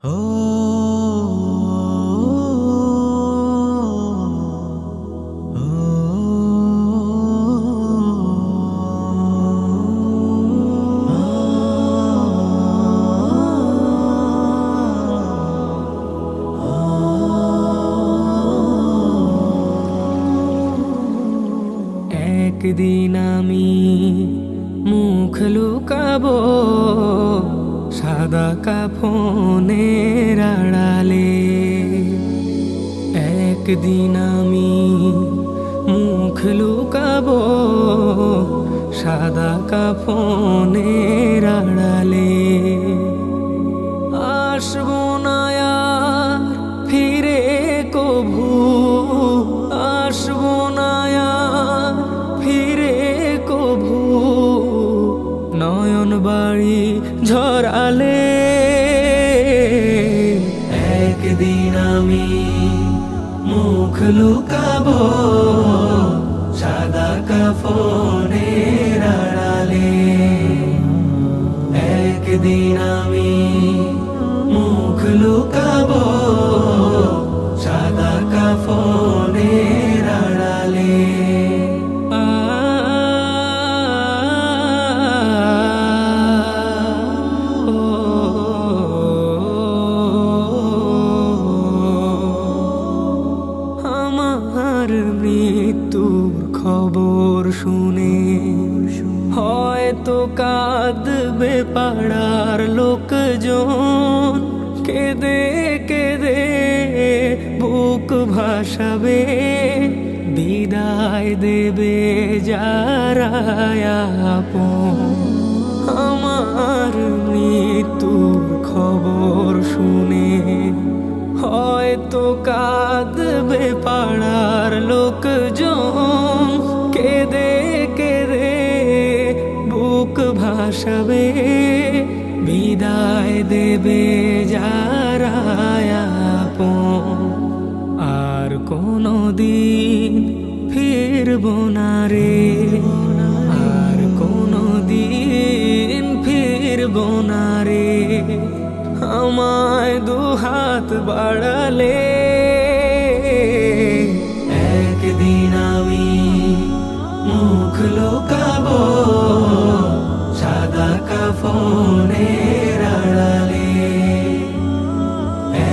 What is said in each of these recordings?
একদিন আমি মুখ লুকাবো সাদা কাফনের আড়ালে। একদিন আমি মুখ লুকাবো সাদা কাফনের আড়ালে। আসবো না আর ফিরে কভু, আসবো না আর ফিরে কভু, নয়ন বাড়ি ঝরালে। একদিন আমি মুখ লুকাবো সাদা কাফনের আড়ালে। একদিন আমি মুখ লুকাবো সাদা কাফনের আড়ালে। আমার মৃত্যুর খবর শুনে হয়তো কাঁদবে পাড়ার লোকজন, কেঁদে কেঁদে বুক ভাসাবে, বিদায় দেবে যারা আপন। আমার মৃত্যুর খবর শুনে হয়তো কাঁদবে পাড়ার লোকজন, কেঁদে কেঁদে বুক ভাসাবে, বিদায় দেবে যারা আপন। আর কোনো দিন ফিরবো না রে, আর কোনো দিন ফিরবো না রে, আমায় দুহাত বাড়ালে। একদিন আমি মুখ লুকাবো সাদা কাফনের আড়ালে।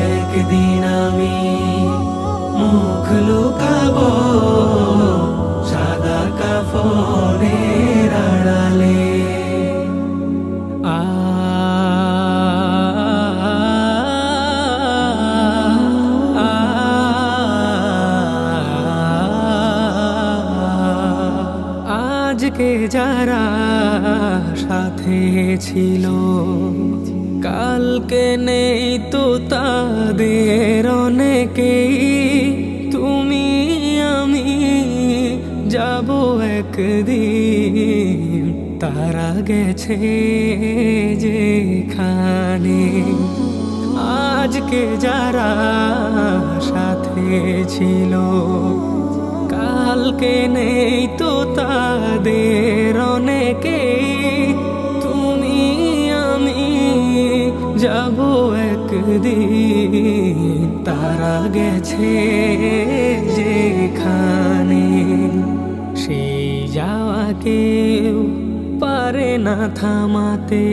একদিন আমি মুখ লুকাবো সাদা কাফনের আড়ালে। আজকে যারা সাথে ছিল কালকে নেই তো তাদের অনেকেই। তুমি আমি যাব একদিন, তারা গেছে যেখানে। আজকে যারা সাথে ছিল কালকে নেই তো তাদের অনেকেই। তুমি আমি যাব একদিন, তারা গেছে যেখানে। সেই যাওয়া কেউ পারে না থামাতে,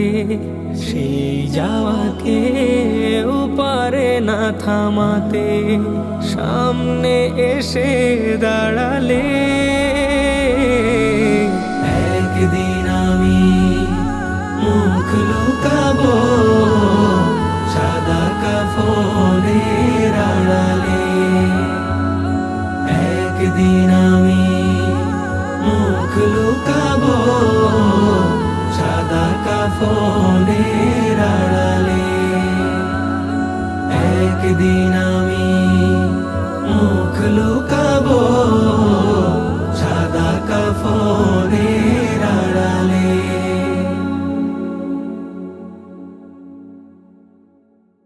সেই যাওয়া কেউ পারে না থামাতে, সামনে এসে দাঁড়ালে।